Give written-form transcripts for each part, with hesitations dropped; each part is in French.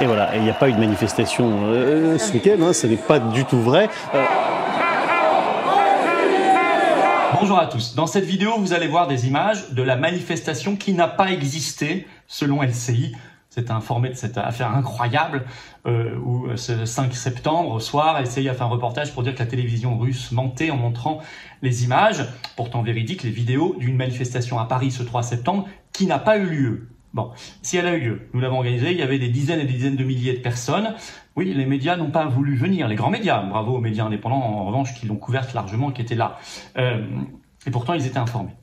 Et voilà, il n'y a pas eu de manifestation ce week-end, hein, ce n'est pas du tout vrai. Bonjour à tous. Dans cette vidéo, vous allez voir des images de la manifestation qui n'a pas existé selon LCI. C'est informé de cette affaire incroyable où ce 5 septembre, au soir, LCI a fait un reportage pour dire que la télévision russe mentait en montrant les images, pourtant véridiques, les vidéos d'une manifestation à Paris ce 3 septembre qui n'a pas eu lieu. Bon, si elle a eu lieu, nous l'avons organisée, il y avait des dizaines et des dizaines de milliers de personnes. Oui, les médias n'ont pas voulu venir, les grands médias, bravo aux médias indépendants en revanche qui l'ont couverte largement, qui étaient là. Et pourtant, ils étaient informés.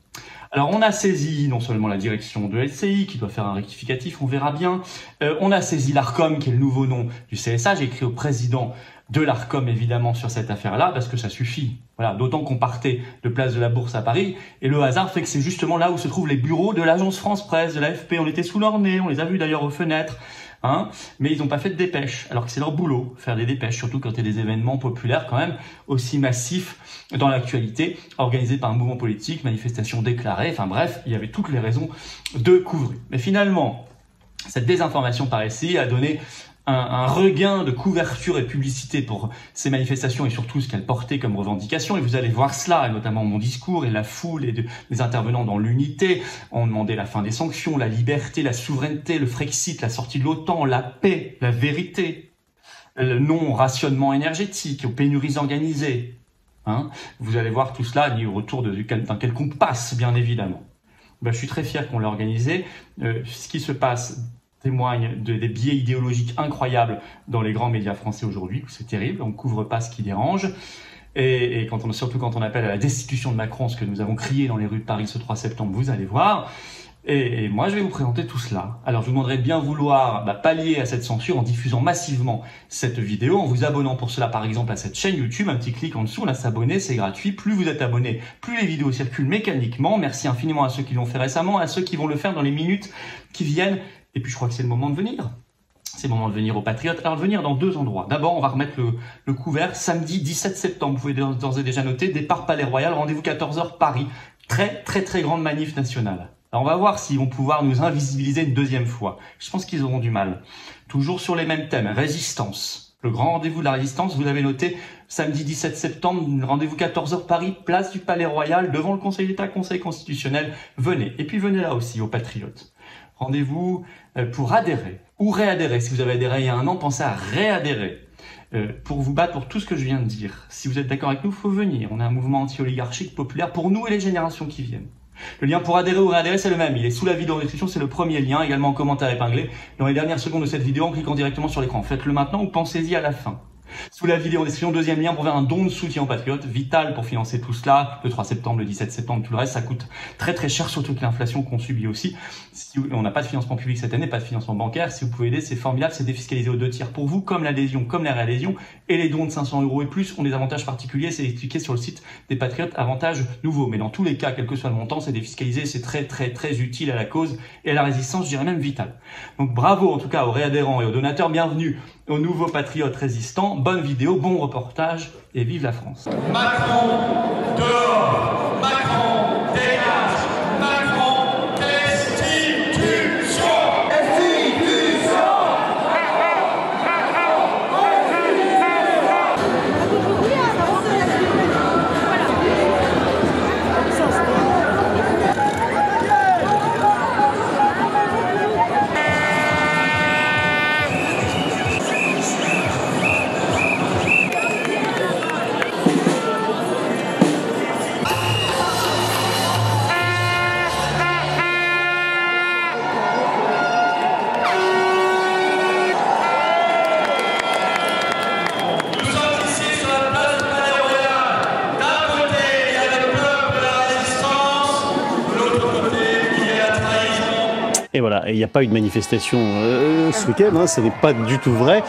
Alors, on a saisi non seulement la direction de LCI, qui doit faire un rectificatif, on verra bien. On a saisi l'ARCOM, qui est le nouveau nom du CSA. J'ai écrit au président de l'ARCOM, évidemment, sur cette affaire-là, parce que ça suffit. Voilà, d'autant qu'on partait de Place de la Bourse à Paris. Et le hasard fait que c'est justement là où se trouvent les bureaux de l'agence France Presse, de l'AFP. On était sous leur nez, on les a vus d'ailleurs aux fenêtres. Hein, mais ils n'ont pas fait de dépêche, alors que c'est leur boulot, faire des dépêches, surtout quand il y a des événements populaires quand même aussi massifs dans l'actualité, organisés par un mouvement politique, manifestations déclarées, enfin bref, il y avait toutes les raisons de couvrir. Mais finalement, cette désinformation par LCI a donné un regain de couverture et publicité pour ces manifestations et surtout ce qu'elles portaient comme revendication. Et vous allez voir cela, et notamment mon discours et la foule et les intervenants dans l'unité ont demandé la fin des sanctions, la liberté, la souveraineté, le Frexit, la sortie de l'OTAN, la paix, la vérité, le non-rationnement énergétique, aux pénuries organisées. Hein, vous allez voir tout cela ni au retour d'un quelconque passe, bien évidemment. Ben, je suis très fier qu'on l'ait organisé. Ce qui se passe témoigne des biais idéologiques incroyables dans les grands médias français aujourd'hui. C'est terrible, on ne couvre pas ce qui dérange. Et surtout quand on appelle à la destitution de Macron, ce que nous avons crié dans les rues de Paris ce 3 septembre, vous allez voir. Et moi, je vais vous présenter tout cela. Alors, je vous demanderai de bien vouloir pallier à cette censure en diffusant massivement cette vidéo, en vous abonnant pour cela, par exemple, à cette chaîne YouTube. Un petit clic en dessous, on a s'abonner, c'est gratuit. Plus vous êtes abonné, plus les vidéos circulent mécaniquement. Merci infiniment à ceux qui l'ont fait récemment, à ceux qui vont le faire dans les minutes qui viennent. Et puis, je crois que c'est le moment de venir. C'est le moment de venir aux Patriotes. Alors, de venir dans deux endroits. D'abord, on va remettre le couvert. Samedi 17 septembre, vous pouvez d'ores et déjà noter, départ Palais Royal, rendez-vous 14h Paris. Très, très, très grande manif nationale. Alors, on va voir s'ils vont pouvoir nous invisibiliser une deuxième fois. Je pense qu'ils auront du mal. Toujours sur les mêmes thèmes. Résistance. Le grand rendez-vous de la résistance, vous l'avez noté, samedi 17 septembre, rendez-vous 14h Paris, place du Palais Royal, devant le Conseil d'État, Conseil constitutionnel. Venez. Et puis, venez là aussi, aux Patriotes. Rendez-vous pour adhérer ou réadhérer. Si vous avez adhéré il y a un an, pensez à réadhérer pour vous battre pour tout ce que je viens de dire. Si vous êtes d'accord avec nous, il faut venir. On est un mouvement anti-oligarchique populaire pour nous et les générations qui viennent. Le lien pour adhérer ou réadhérer, c'est le même. Il est sous la vidéo en description, c'est le premier lien, également en commentaire épinglé. Dans les dernières secondes de cette vidéo, en cliquant directement sur l'écran. Faites-le maintenant ou pensez-y à la fin. Sous la vidéo en description, deuxième lien pour faire un don de soutien aux Patriotes, vital pour financer tout cela, le 3 septembre, le 17 septembre, tout le reste, ça coûte très très cher, surtout que l'inflation qu'on subit aussi. Si on n'a pas de financement public cette année, pas de financement bancaire, si vous pouvez aider, c'est formidable, c'est défiscalisé aux 2/3 pour vous, comme l'adhésion, comme la réadhésion, et les dons de 500 € et plus ont des avantages particuliers, c'est expliqué sur le site des Patriotes, avantages nouveaux. Mais dans tous les cas, quel que soit le montant, c'est défiscalisé, c'est très très très utile à la cause et à la résistance, je dirais même vital. Donc bravo en tout cas aux réadhérents et aux donateurs, bienvenue aux nouveaux patriotes résistants, bonne vidéo, bon reportage et vive la France. Macron dehors, Macron dégage, Macron destitution. Et voilà, il n'y a pas eu de manifestation ce week-end, hein, ce n'est pas du tout vrai.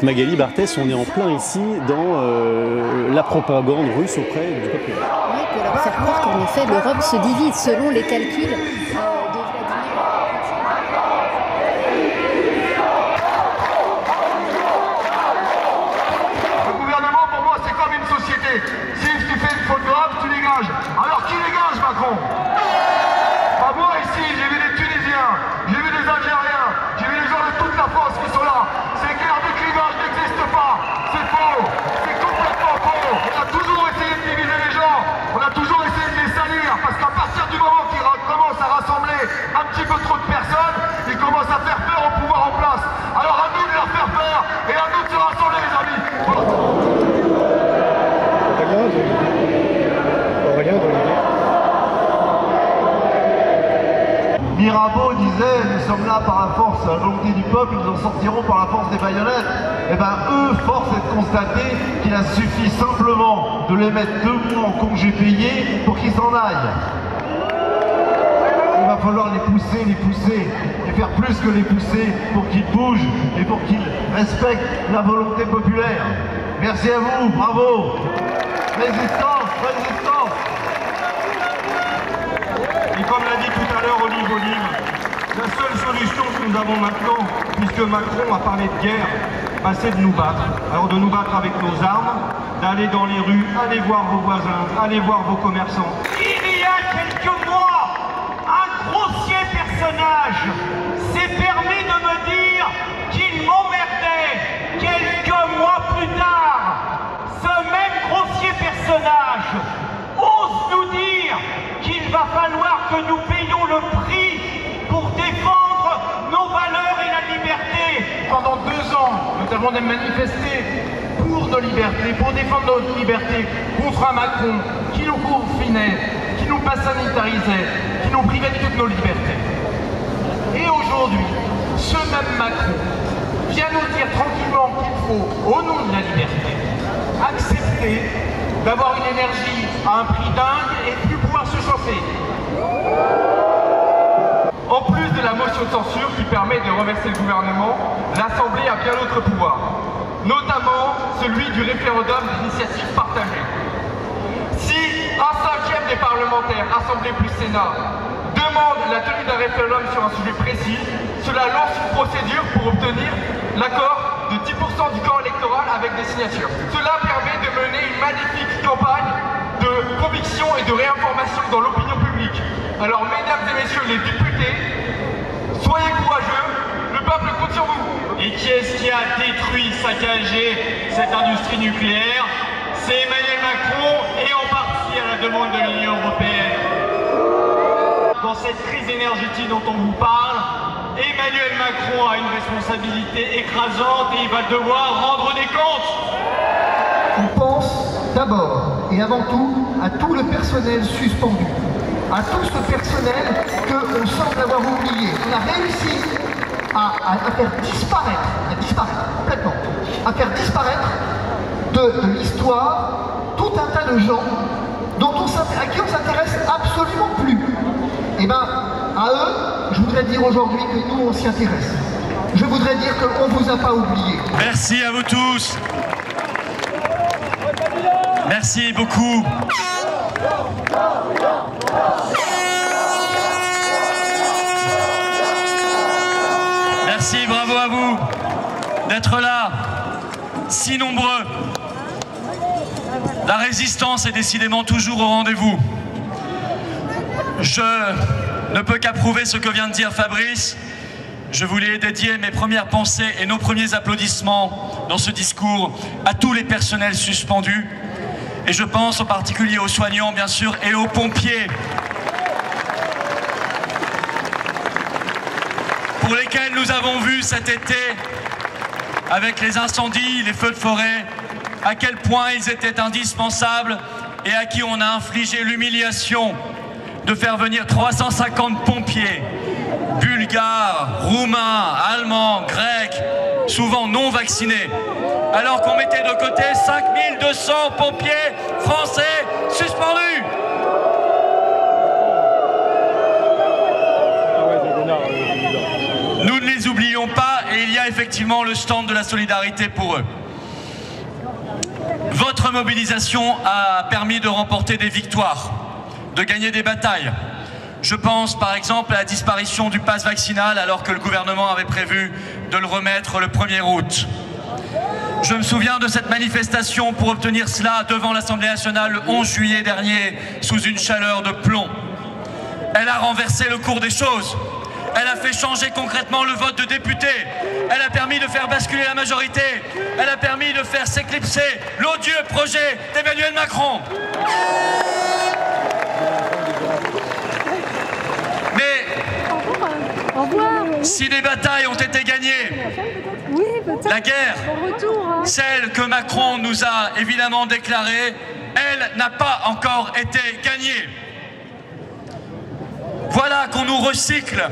Magali Barthès, on est en plein ici dans la propagande russe auprès du peuple. Oui, pour leur faire croire qu'en effet l'Europe se divise selon les calculs de Le gouvernement, pour moi, c'est comme une société. Si tu fais une faute grave, tu dégages. Alors qui dégage, Macron? Pas moi ici, j'ai vu des Tunisiens, j'ai vu des Algériens, j'ai vu les gens de toute la France qui sont là. nous sommes là par la force, la volonté du peuple, ils en sortiront par la force des baïonnettes. Et ben eux, force est de constater qu'il a suffi simplement de les mettre 2 mois en congé payé pour qu'ils s'en aillent. Il va falloir les pousser, et faire plus que les pousser pour qu'ils bougent et pour qu'ils respectent la volonté populaire. Merci à vous, bravo. Résistance, résistance. Et comme l'a dit tout à l'heure Olive, la seule solution que nous avons maintenant, puisque Macron a parlé de guerre, bah, c'est de nous battre. Alors de nous battre avec nos armes, d'aller dans les rues, aller voir vos voisins, aller voir vos commerçants. Il y a quelques mois, un grossier personnage s'est permis de me dire qu'il m'emmerdait. Quelques mois plus tard, ce même grossier personnage ose nous dire qu'il va falloir que nous payions le prix pour défendre nos valeurs et la liberté. Pendant 2 ans, nous avons manifesté pour nos libertés, pour défendre nos libertés, contre un Macron qui nous confinait, qui nous pas sanitarisait, qui nous privait de toutes nos libertés. Et aujourd'hui, ce même Macron vient nous dire tranquillement qu'il faut, au nom de la liberté, accepter d'avoir une énergie à un prix dingue et plus pouvoir se chauffer. En plus de la motion de censure qui permet de renverser le gouvernement, l'Assemblée a bien d'autres pouvoirs, notamment celui du référendum d'initiative partagée. Si 1/5 des parlementaires, Assemblée plus Sénat, demandent la tenue d'un référendum sur un sujet précis, cela lance une procédure pour obtenir l'accord de 10% du corps électoral avec des signatures. Cela permet de mener une magnifique campagne de conviction et de réinformation dans l'opinion publique. Alors, mesdames et messieurs les députés, soyez courageux, le peuple compte sur vous. Et qui est-ce qui a détruit, saccagé cette industrie nucléaire? C'est Emmanuel Macron et en partie à la demande de l'Union européenne. Dans cette crise énergétique dont on vous parle, Emmanuel Macron a une responsabilité écrasante et il va devoir rendre des comptes. On pense d'abord et avant tout à tout le personnel suspendu, à tout ce personnel qu'on semble avoir oublié. On a réussi à faire disparaître complètement, à faire disparaître de l'histoire tout un tas de gens à qui on s'intéresse absolument plus. Et bien, à eux, je voudrais dire aujourd'hui que nous, on s'y intéresse. Je voudrais dire qu'on ne vous a pas oublié. Merci à vous tous. Merci beaucoup. Merci, bravo à vous d'être là, si nombreux. La résistance est décidément toujours au rendez-vous. Je ne peux qu'approuver ce que vient de dire Fabrice. Je voulais dédier mes premières pensées et nos premiers applaudissements dans ce discours à tous les personnels suspendus. Et je pense en particulier aux soignants, bien sûr, et aux pompiers, pour lesquels nous avons vu cet été, avec les incendies, les feux de forêt, à quel point ils étaient indispensables et à qui on a infligé l'humiliation de faire venir 350 pompiers, bulgares, roumains, allemands, grecs, souvent non vaccinés, alors qu'on mettait de côté 5200 pompiers français suspendus. Nous ne les oublions pas et il y a effectivement le stand de la solidarité pour eux. Votre mobilisation a permis de remporter des victoires, de gagner des batailles. Je pense par exemple à la disparition du pass vaccinal alors que le gouvernement avait prévu de le remettre le 1er août. Je me souviens de cette manifestation pour obtenir cela devant l'Assemblée nationale le 11 juillet dernier sous une chaleur de plomb. Elle a renversé le cours des choses. Elle a fait changer concrètement le vote de députés. Elle a permis de faire basculer la majorité. Elle a permis de faire s'éclipser l'odieux projet d'Emmanuel Macron. Mais si des batailles ont été gagnées, la guerre, celle que Macron nous a évidemment déclarée, elle n'a pas encore été gagnée. Voilà qu'on nous recycle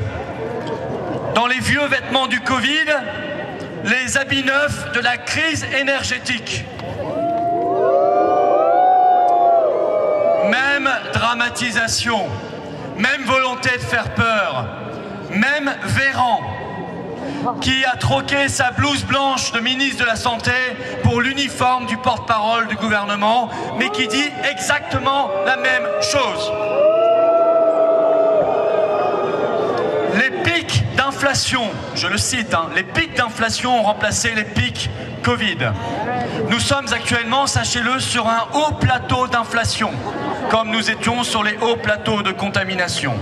dans les vieux vêtements du Covid, les habits neufs de la crise énergétique. Même dramatisation, même volonté de faire peur, même Véran, qui a troqué sa blouse blanche de ministre de la Santé pour l'uniforme du porte-parole du gouvernement, mais qui dit exactement la même chose. Les pics d'inflation, je le cite, les pics d'inflation ont remplacé les pics Covid. Nous sommes actuellement, sachez-le, sur un haut plateau d'inflation, comme nous étions sur les hauts plateaux de contamination.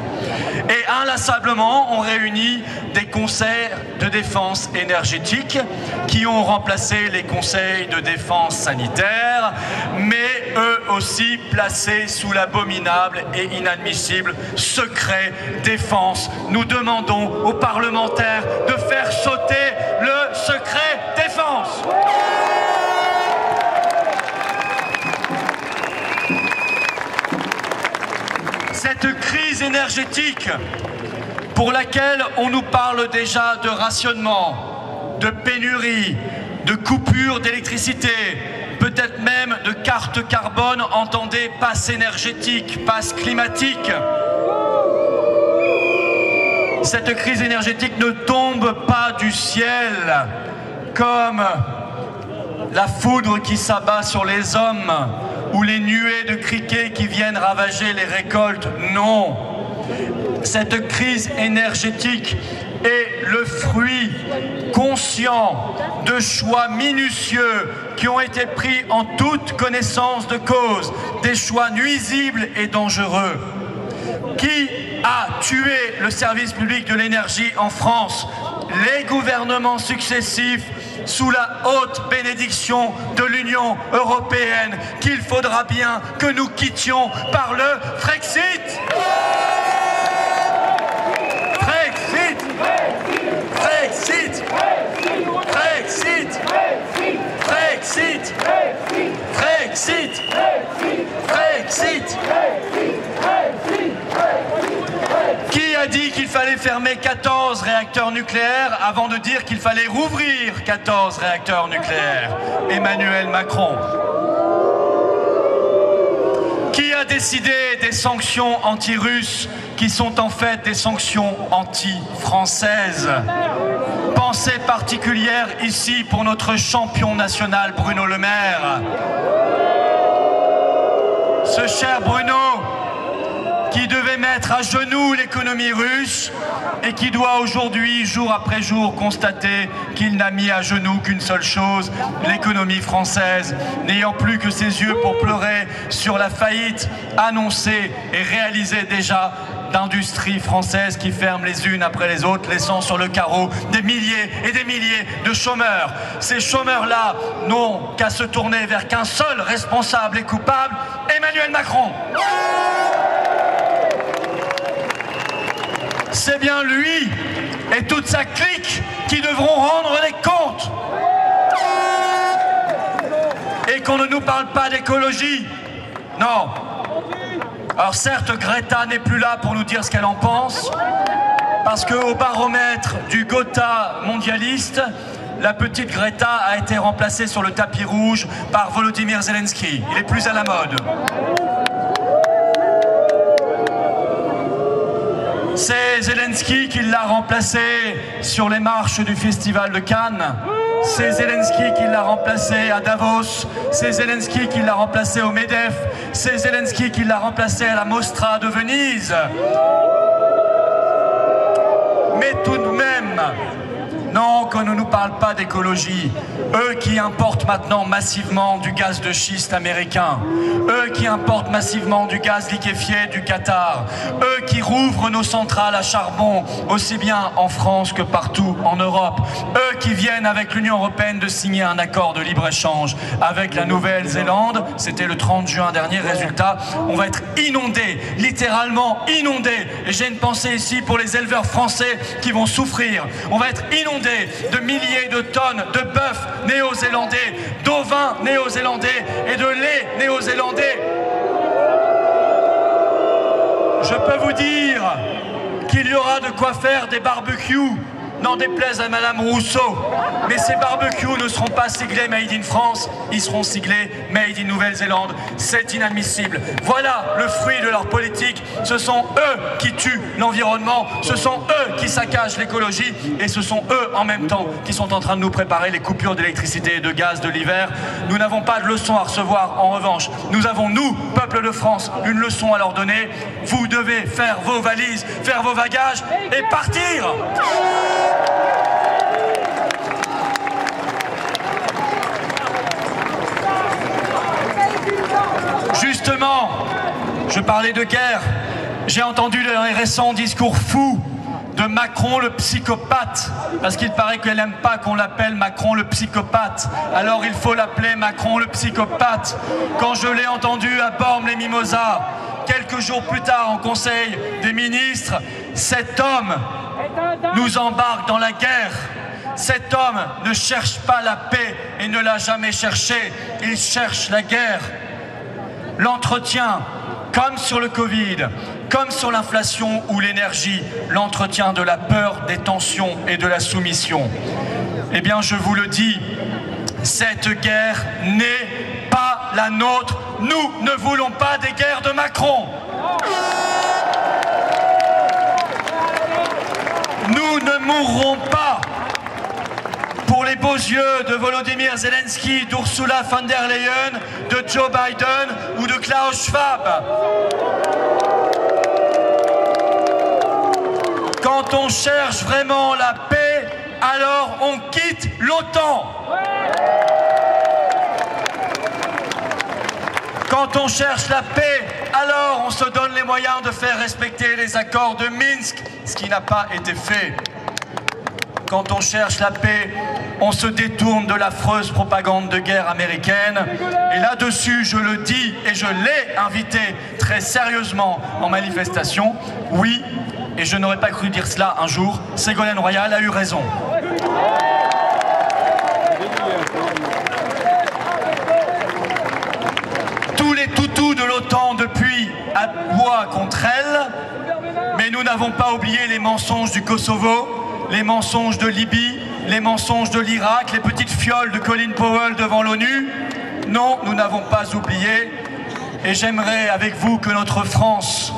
Et inlassablement, on réunit des conseils de défense énergétique qui ont remplacé les conseils de défense sanitaire, mais eux aussi placés sous l'abominable et inadmissible secret défense. Nous demandons aux parlementaires de faire sauter le secret défense. Cette crise énergétique pour laquelle on nous parle déjà de rationnement, de pénurie, de coupure d'électricité, peut-être même de carte carbone, entendez passe énergétique, passe climatique. Cette crise énergétique ne tombe pas du ciel comme la foudre qui s'abat sur les hommes ou les nuées de criquets qui viennent ravager les récoltes. Non. Cette crise énergétique est le fruit conscient de choix minutieux qui ont été pris en toute connaissance de cause, des choix nuisibles et dangereux. Qui a tué le service public de l'énergie en France? Les gouvernements successifs sous la haute bénédiction de l'Union européenne qu'il faudra bien que nous quittions par le Frexit. Frexit. Frexit. Frexit. Frexit. Frexit. Frexit. Qui a dit qu'il fallait fermer 14 réacteurs nucléaires avant de dire qu'il fallait rouvrir 14 réacteurs nucléaires? Emmanuel Macron. Qui a décidé des sanctions anti-russes qui sont en fait des sanctions anti-françaises? Pensée particulière ici pour notre champion national Bruno Le Maire. Ce cher Bruno qui devait mettre à genoux l'économie russe et qui doit aujourd'hui, jour après jour, constater qu'il n'a mis à genoux qu'une seule chose, l'économie française, n'ayant plus que ses yeux pour pleurer sur la faillite annoncée et réalisée déjà d'industries françaises qui ferment les unes après les autres, laissant sur le carreau des milliers et des milliers de chômeurs. Ces chômeurs-là n'ont qu'à se tourner vers qu'un seul responsable et coupable, Emmanuel Macron. C'est bien lui et toute sa clique qui devront rendre les comptes. Et qu'on ne nous parle pas d'écologie. Non. Alors certes, Greta n'est plus là pour nous dire ce qu'elle en pense, parce qu'au baromètre du Gotha mondialiste, la petite Greta a été remplacée sur le tapis rouge par Volodymyr Zelensky. Il est plus à la mode. C'est Zelensky qui l'a remplacé sur les marches du Festival de Cannes. C'est Zelensky qui l'a remplacé à Davos. C'est Zelensky qui l'a remplacé au MEDEF. C'est Zelensky qui l'a remplacé à la Mostra de Venise. Mais tout de même, non, qu'on ne nous parle pas d'écologie. Eux qui importent maintenant massivement du gaz de schiste américain. Eux qui importent massivement du gaz liquéfié du Qatar. Eux qui rouvrent nos centrales à charbon, aussi bien en France que partout en Europe. Eux qui viennent avec l'Union européenne de signer un accord de libre-échange avec la Nouvelle-Zélande. C'était le 30 juin dernier. Résultat, on va être inondés, littéralement inondés. Et j'ai une pensée ici pour les éleveurs français qui vont souffrir. On va être inondés de milliers de tonnes de bœuf néo-zélandais, d'ovins néo-zélandais et de lait néo-zélandais. Je peux vous dire qu'il y aura de quoi faire des barbecues n'en déplaise à Madame Rousseau. Mais ces barbecues ne seront pas siglés Made in France, ils seront siglés Made in Nouvelle-Zélande. C'est inadmissible. Voilà le fruit de leur politique. Ce sont eux qui tuent l'environnement, ce sont eux qui saccagent l'écologie et ce sont eux en même temps qui sont en train de nous préparer les coupures d'électricité et de gaz de l'hiver. Nous n'avons pas de leçon à recevoir. En revanche, nous avons, nous, peuple de France, une leçon à leur donner. Vous devez faire vos valises, faire vos bagages et partir. Justement, je parlais de guerre. J'ai entendu les récents discours fous de Macron le psychopathe, parce qu'il paraît qu'elle n'aime pas qu'on l'appelle Macron le psychopathe. Alors il faut l'appeler Macron le psychopathe. Quand je l'ai entendu à Bormes-les-Mimosas, quelques jours plus tard en Conseil des ministres, cet homme nous embarque dans la guerre. Cet homme ne cherche pas la paix et ne l'a jamais cherchée. Il cherche la guerre. L'entretien, comme sur le Covid, comme sur l'inflation ou l'énergie, l'entretien de la peur, des tensions et de la soumission. Eh bien, je vous le dis, cette guerre n'est pas la nôtre. Nous ne voulons pas des guerres de Macron. Nous ne mourrons pas pour les beaux yeux de Volodymyr Zelensky, d'Ursula von der Leyen, de Joe Biden ou de Klaus Schwab. Quand on cherche vraiment la paix, alors on quitte l'OTAN. Quand on cherche la paix, alors on se donne les moyens de faire respecter les accords de Minsk, ce qui n'a pas été fait. Quand on cherche la paix, on se détourne de l'affreuse propagande de guerre américaine. Et là-dessus, je le dis et je l'ai invité très sérieusement en manifestation. Oui, et je n'aurais pas cru dire cela un jour, Ségolène Royal a eu raison. Tous les toutous de l'OTAN depuis aboient contre elle, mais nous n'avons pas oublié les mensonges du Kosovo, les mensonges de Libye, les mensonges de l'Irak, les petites fioles de Colin Powell devant l'ONU. Non, nous n'avons pas oublié. Et j'aimerais avec vous que notre France,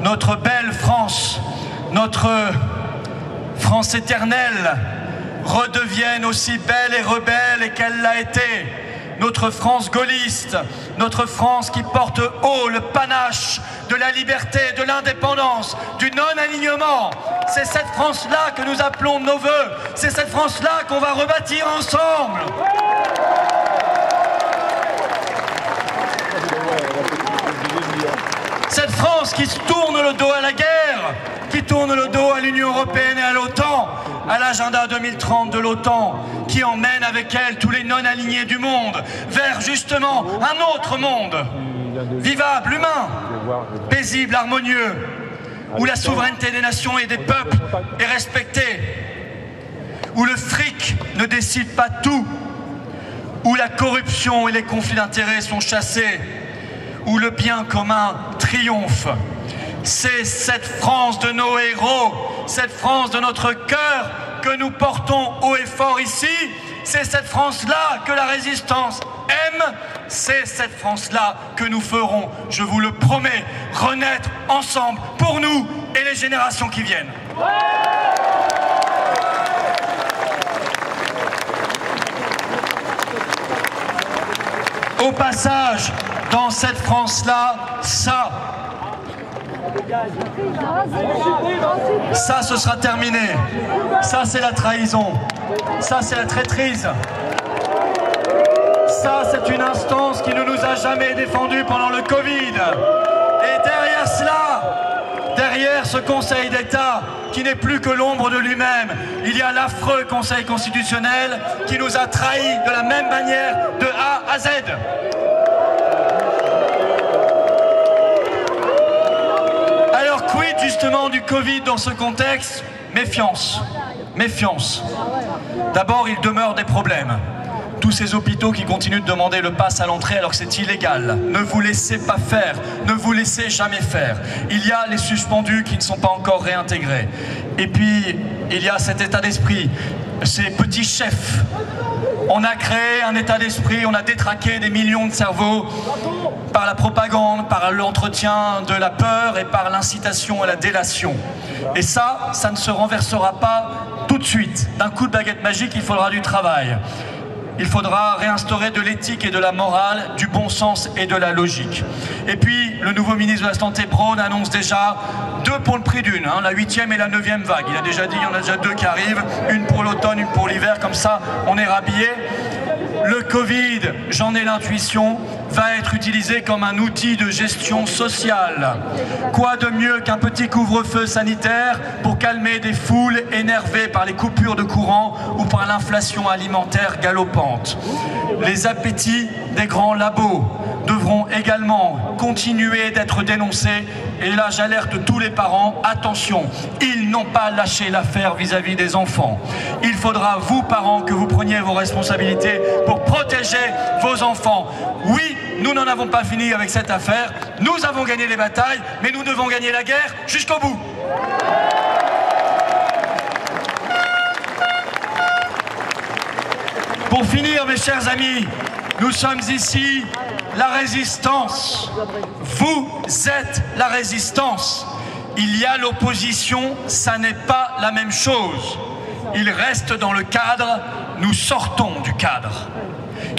notre belle France, notre France éternelle, redevienne aussi belle et rebelle qu'elle l'a été. Notre France gaulliste, notre France qui porte haut le panache de la liberté, de l'indépendance, du non-alignement. C'est cette France-là que nous appelons de nos voeux. C'est cette France-là qu'on va rebâtir ensemble. Cette France qui se tourne le dos à la guerre, qui tourne le dos à l'Union européenne et à l'OTAN, à l'agenda 2030 de l'OTAN, qui emmène avec elle tous les non-alignés du monde vers justement un autre monde, vivable, humain, paisible, harmonieux, où la souveraineté des nations et des peuples est respectée, où le fric ne décide pas tout, où la corruption et les conflits d'intérêts sont chassés, où le bien commun triomphe. C'est cette France de nos héros, cette France de notre cœur que nous portons haut et fort ici. C'est cette France-là que la résistance aime. C'est cette France-là que nous ferons, je vous le promets, renaître ensemble pour nous et les générations qui viennent. Au passage, dans cette France-là, ça, ce sera terminé. Ça, c'est la trahison. Ça, c'est la traîtrise. Ça, c'est une instance qui ne nous a jamais défendus pendant le Covid. Et derrière cela, derrière ce Conseil d'État qui n'est plus que l'ombre de lui-même, il y a l'affreux Conseil constitutionnel qui nous a trahis de la même manière de A à Z. Alors quid justement du Covid dans ce contexte? Méfiance, méfiance. D'abord, il demeure des problèmes. Tous ces hôpitaux qui continuent de demander le pass à l'entrée alors que c'est illégal. Ne vous laissez pas faire, ne vous laissez jamais faire. Il y a les suspendus qui ne sont pas encore réintégrés. Et puis, il y a cet état d'esprit, ces petits chefs. On a créé un état d'esprit, on a détraqué des millions de cerveaux par la propagande, par l'entretien de la peur et par l'incitation à la délation. Et ça ne se renversera pas tout de suite. D'un coup de baguette magique, il faudra du travail. Il faudra réinstaurer de l'éthique et de la morale, du bon sens et de la logique. Et puis, le nouveau ministre de la Santé, Braun, annonce déjà 2 pour le prix d'une, la 8e et la 9e vague. Il a déjà dit, il y en a déjà 2 qui arrivent, une pour l'automne, une pour l'hiver, comme ça, on est rhabillé. Le Covid, j'en ai l'intuition, va être utilisé comme un outil de gestion sociale. Quoi de mieux qu'un petit couvre-feu sanitaire pour calmer des foules énervées par les coupures de courant ou par l'inflation alimentaire galopante. Les appétits des grands labos devront également continuer d'être dénoncés. Et là, j'alerte tous les parents, attention, ils n'ont pas lâché l'affaire vis-à-vis des enfants. Il faudra, vous parents, que vous preniez vos responsabilités pour protéger vos enfants. Oui, nous n'en avons pas fini avec cette affaire. Nous avons gagné les batailles, mais nous devons gagner la guerre jusqu'au bout. Pour finir, mes chers amis, nous sommes ici la résistance. Vous êtes la résistance. Il y a l'opposition, ça n'est pas la même chose. Ils restent dans le cadre, nous sortons du cadre.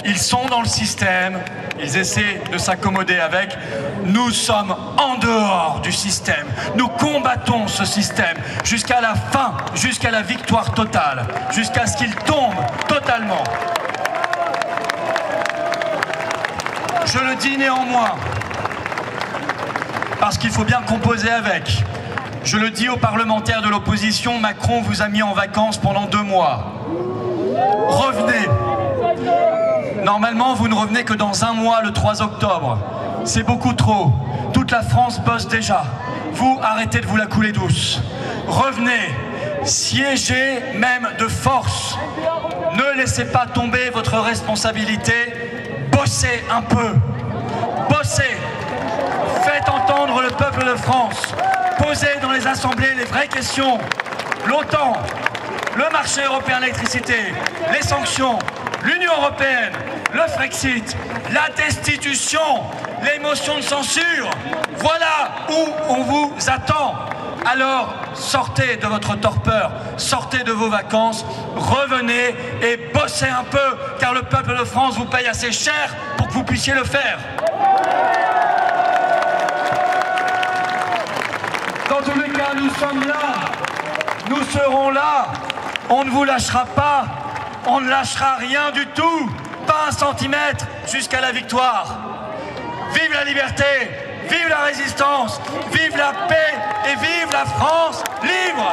Ils sont dans le système, ils essaient de s'accommoder avec. Nous sommes en dehors du système. Nous combattons ce système jusqu'à la fin, jusqu'à la victoire totale, jusqu'à ce qu'il tombe totalement. Je le dis néanmoins, parce qu'il faut bien composer avec. Je le dis aux parlementaires de l'opposition, Macron vous a mis en vacances pendant 2 mois. Revenez. Normalement, vous ne revenez que dans 1 mois, le 3 octobre. C'est beaucoup trop. Toute la France bosse déjà. Vous, arrêtez de vous la couler douce. Revenez. Siégez même de force. Ne laissez pas tomber votre responsabilité. Bossez un peu. Bossez. Faites entendre le peuple de France. Posez dans les assemblées les vraies questions. L'OTAN, le marché européen de l'électricité, les sanctions, l'Union européenne, le Frexit, la destitution, les motions de censure. Voilà où on vous attend. Alors, sortez de votre torpeur, sortez de vos vacances, revenez et bossez un peu, car le peuple de France vous paye assez cher pour que vous puissiez le faire. Dans tous les cas, nous sommes là, nous serons là, on ne vous lâchera pas, on ne lâchera rien du tout, pas 1 centimètre jusqu'à la victoire. Vive la liberté, vive la résistance, vive la paix et vive la France libre!